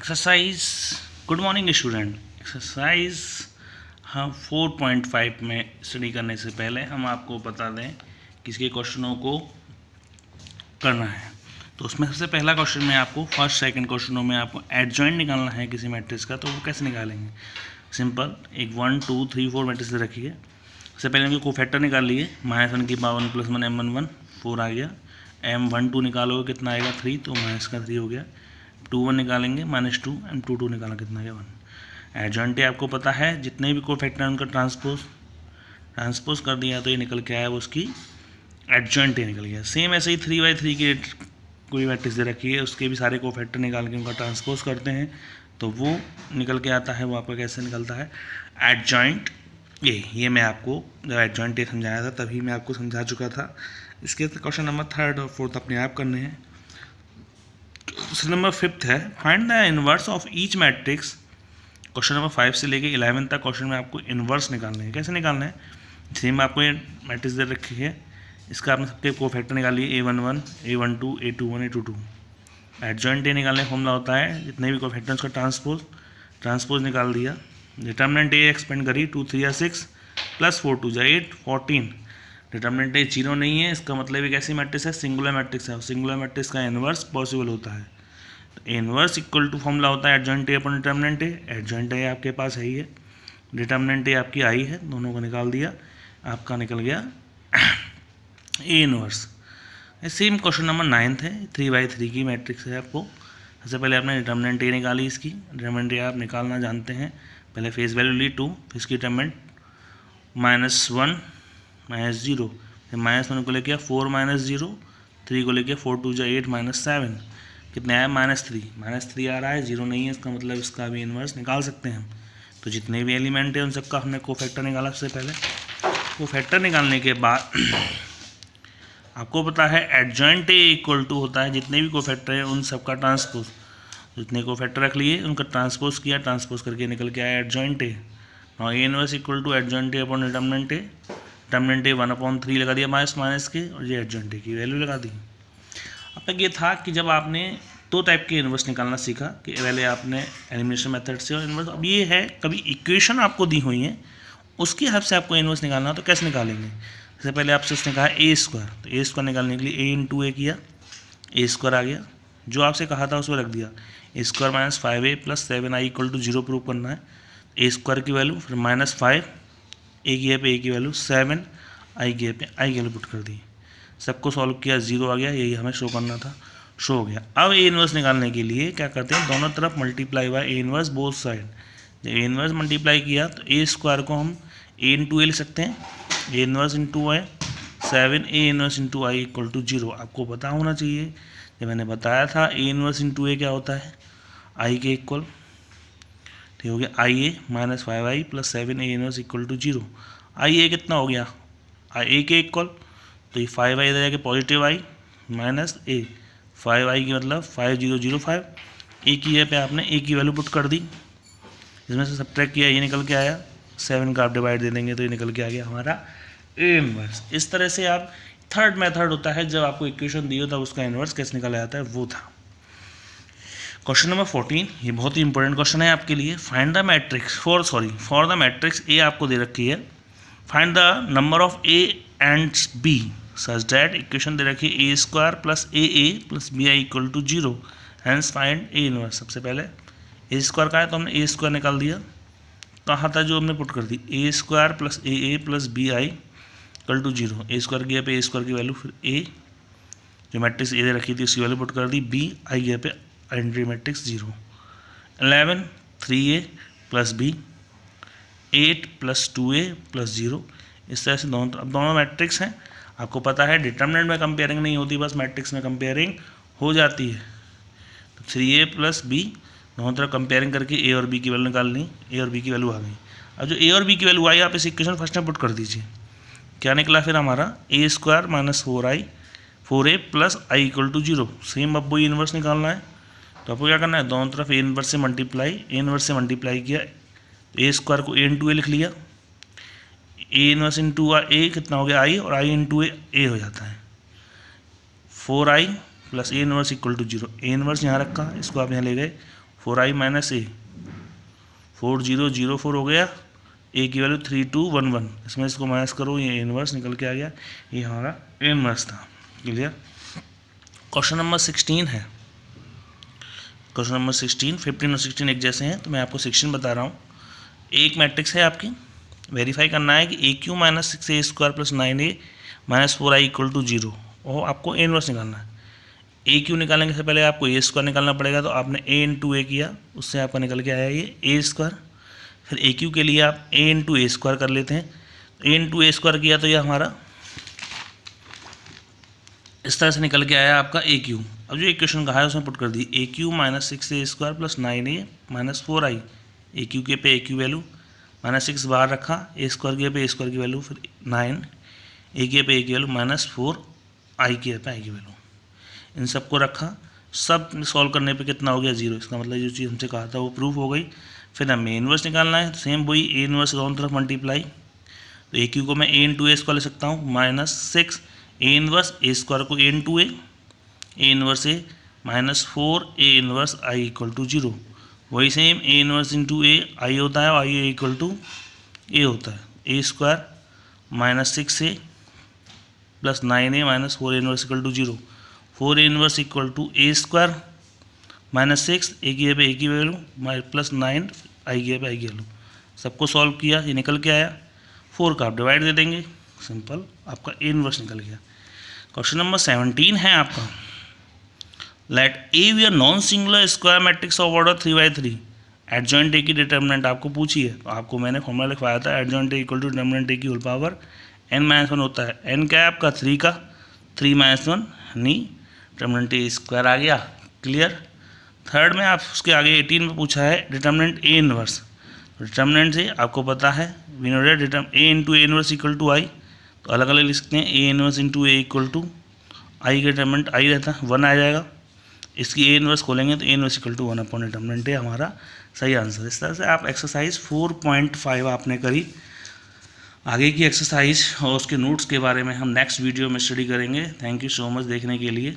Exercise. Good morning student. Exercise हम 4.5 में study करने से पहले हम आपको बता दें किसके क्वेश्चनों को करना है। तो उसमें सबसे पहला क्वेश्चन में आपको फर्स्ट सेकंड क्वेश्चनों में आपको एडजॉइंट निकालना है किसी मैट्रिक्स का। तो वो कैसे निकालेंगे? सिंपल, एक 1 2 3 4 मैट्रिक्स रखी है। सबसे पहले उनके कोफैक्टर निकाल लिए। -1 की पावर 1 + 1 m1 4 आ गया। m12 निकालोगे कितना आएगा 3, तो माइनस का 3 हो गया। 2 1 निकालेंगे -2, m22 निकाला कितना आएगा 1। एडजॉइंट आपको पता है जितने भी कोफैक्टर हैं उनका ट्रांसपोज कर दिया तो ये निकल के आया वो उसकी एडजॉइंट निकल गया। सेम ऐसे ही 3/3 की कोई मैट्रिक्स दे रखी है, उसके भी सारे कोफैक्टर निकाल के उनका ट्रांसपोज करते हैं तो वो निकल के आता है। वो आपका कैसे निकलता है? एडजॉइंट। ये मैं आपको जब एडजॉइंट समझाया था तभी मैं आपको समझा चुका था। इसके क्वेश्चन नंबर 3 और 4 अपने आप करने हैं। क्वेश्चन नंबर 5 है, find the inverse of each matrix. Question number 5 से लेके 11 तक क्वेश्चन में आपको इनवर्स निकालने हैं। कैसे निकालना है? सेम आपको ये मैट्रिक्स दे रखी है, इसका आपने सबके कोफैक्टर निकाल लिए a11 a12 a21 a22। Adjoint निकालने का फॉर्मूला होता है जितने भी कोफैक्टर उसका ट्रांसपोज निकाल दिया। डिटर्मिनेंट ए एक्सपेंड करी 2 3 6 + 4 2 8 14। डिटर्मिनेंट ए 0 नहीं है, इसका मतलब एक ऐसी मैट्रिक्स है सिंगुलर मैट्रिक्स है। सिंगुलर मैट्रिक्स का इनवर्स पॉसिबल होता है। तो इनवर्स इक्वल टू फॉर्मूला होता है adjoint A upon determinant A. Adjoint A आपके पास है ही है, डिटर्मिनेंट ए आपकी आई है, दोनों को निकाल दिया, आपका निकल गया A inverse. Same question number 9 है, 3/3 की मैट्रिक्स है। आपको सबसे पहले आपने डिटर्मिनेंट ए निकाली, इसकी डिटर्मिनेंट ए आप निकालना जानते हैं। पहले फेस वैल्यू ली 2, फिर इसकी डिटर्मिनेंट -1 -0, फिर -1 को लेके 4 -0, 3 को लेके 4 2 8 -7, कितने आया -3 आ रहा है, 0 नहीं है, इसका मतलब इसका भी इन्वर्स निकाल सकते हैं हम। तो जितने भी एलिमेंट है उन सबका हमने कोफैक्टर निकाला। सबसे पहले कोफैक्टर निकालने के बाद आपको पता है एडजॉइंट ए इक्वल टू होता है जितने भी कोफैक्टर है उन सबका ट्रांसपोज। जितने कोफैक्टर रख लिए उनका ट्रांसपोज किया, ट्रांसपोज करके निकल के आया adjoint A. Now A inverse equal to adjoint A upon determinant A. Determinant A 1/3 लगा दिया माइनस के, और ये एडजॉइंट ए की वैल्यू लगा दी। अब तक ये था कि जब आपने 2 टाइप के इन्वर्स निकालना सीखा कि पहले आपने एलिमिनेशन मेथड से और इन्वर्स। अब ये है कभी इक्वेशन आपको दी हुई है उसकी हेल्प से आपको इन्वर्स निकालना हो तो कैसे निकालेंगे? सबसे पहले आपसे उसने कहा a², तो a² निकालने के लिए a × a किया, a² आ गया। जो आपसे कहा था उसमें रख दिया। a² - 5a + 7i = 0 प्रूव करना है। a² की वैल्यू, फिर -5 a की है पे a की वैल्यू 7, i की है पे i की वैल्यू पुट कर दी। सबको सॉल्व किया, 0 आ गया, यही हमें शो करना था, शो हो गया। अब ए इनवर्स निकालने के लिए क्या करते हैं, दोनों तरफ multiply by A inverse both side. जब ए इनवर्स मल्टीप्लाई किया तो a² को हम a × a लिख सकते हैं, A inverse × i 7 a inverse × i = 0। आपको पता होना चाहिए, जब मैंने बताया था ए इनवर्स × a क्या होता है, i के इक्वल। ठीक हो गया, ia -5i + 7 a inverse = 0। ia कितना हो गया, a के इक्वल, तो ये 5i इधर जाके positive I minus a, 5i की मतलब 5005। a की है पे आपने a की वैल्यू पुट कर दी, इसमें से सब्ट्रैक्ट किया, ये निकल के आया। 7 का आप डिवाइड दे देंगे तो ये निकल के आ गया हमारा ए इनवर्स। इस तरह से आप थर्ड मेथड होता है जब आपको इक्वेशन दी हो तब उसका इनवर्स कैसे निकाला जाता है, वो था। क्वेश्चन नंबर 14, ये बहुत ही इंपॉर्टेंट क्वेश्चन है आपके लिए। Find the matrix for the matrix A आपको दे रखी है। Find the number of A and B such that, equation दे रखी है a² + aa + bi = 0, hence find A inverse. सबसे पहले a² का है तो हमने a² निकाल दिया, कहाँ था जो हमने पुट कर दी, a² + aa + bi = 0। a² की है पे a² की वैल्यू, फिर a जो मैट्रिक्स ए दे रखी थी उसकी वैल्यू पुट कर दी, b आई की है पे identity matrix 0। 11 3a + b 8 + 2a + 0। इस तरह से दोनों मैट्रिक्स हैं। आपको पता है डिटर्मिनेंट में कंपेयरिंग नहीं होती, बस मैट्रिक्स में कंपेयरिंग हो जाती है। तो 3a + b दोनों तरफ कंपेयरिंग करके a और b की वैल्यू निकालनी, a और b की वैल्यू आ गई। अब जो a और b की वैल्यू आई आप इस इक्वेशन फर्स्ट में पुट कर दीजिए। क्या निकला फिर हमारा a² - 4a + i = 0। सेम अब वही इन्वर्स निकालना है, तो आपको क्या करना है, दोनों तरफ a इन्वर्स से मल्टीप्लाई किया, a² को a × a लिख लिया, a इनवर्स × a कितना हो गया i, और i × a हो जाता है 4i + a inverse = 0। a inverse यहाँ रखा, इसको आप यहाँ ले गए 4i माइनस ए, 4004 हो गया, ए की वैल्यू 3211, इसमें इसको माइनस करो, ये इनवर्स निकल के आ गया, ये हमारा इनवर्स था। क्लियर। क्वेश्चन नंबर 16 है, क्वेश्चन नंबर 16, 15 और 16 एक जैसे हैं, तो मैं आपको 16 बता रहा हूँ। एक मैट्रिक्स है आपकी, वेरीफाई करना है कि A cube minus 6a² plus 9a minus 4i equal to 0, और आपको ए इनवर्स निकालना है। ए क्यू निकालने से पहले आपको a² निकालना पड़ेगा, तो आपने a इंटू ए किया, उससे आपका निकल के आया ये a²। फिर ए क्यू के लिए आप a इंटू a² कर लेते हैं, a इंटू a² किया तो ये हमारा इस तरह से निकल के आया आपका ए क्यू। अब जो इक्वेशन कहा है उसमें पुट कर दी, A cube minus 6a² plus 9a minus 4i, A cube के पे ए क्यू वैल्यू -6 बाहर रखा, a² के पे a² की वैल्यू, फिर 9, ए के पे ए की वैल्यू -4, आई के पे आई की वैल्यू, इन सबको रखा, सब सॉल्व करने पे कितना हो गया 0। इसका मतलब जो चीज़ हमसे कहा था वो प्रूफ हो गई। फिर हमें इनवर्स निकालना है, सेम वही ए इनवर्स दोनों तरफ मल्टीप्लाई, तो ए क्यू को मैं ए इंटू ए² ले सकता हूँ, -6 ए इनवर्स a² को A into A inverse A -4 A inverse I equal to 0। वही same A inverse into A I होता है, और आई ए इक्वल टू ए होता है, a² -6a plus 9a minus 4 inverse equal to 0, 4 inverse equal to a² -6 A की पे ए की value plus 9 आई की पे आई की वैल्यू, सबको सॉल्व किया, ये निकल के आया, 4 का आप डिवाइड दे देंगे, सिंपल आपका ए इनवर्स निकल गया। क्वेश्चन नंबर 17 है आपका, let A B a non singular square matrix of order 3×3, adjoint A की डिटर्मिनेंट आपको पूछी है, तो आपको मैंने फॉर्मूला लिखवाया था, adjoint A equal to determinant A की होल पावर n-1 होता है, n क्या है आपका 3 का, 3-1 यानी डिटर्मिनेंट ए स्क्वायर आ गया। क्लियर। थर्ड में आप उसके आगे 18 में पूछा है डिटर्मिनेंट ए इनवर्स, डिटर्मिनेंट से आपको पता है we know that A into A inverse equal to I, तो अलग अलग लिख सकते हैं, A inverse into A equal to I का डिटर्मिनेंट आई रहता है 1 आ जाएगा, इसकी ए इनवर्स खोलेंगे तो A inverse equal to 1 upon determinant है हमारा सही आंसर। इस तरह से आप एक्सरसाइज 4.5 आपने करी। आगे की एक्सरसाइज और उसके नोट्स के बारे में हम नेक्स्ट वीडियो में स्टडी करेंगे। थैंक यू सो मच देखने के लिए।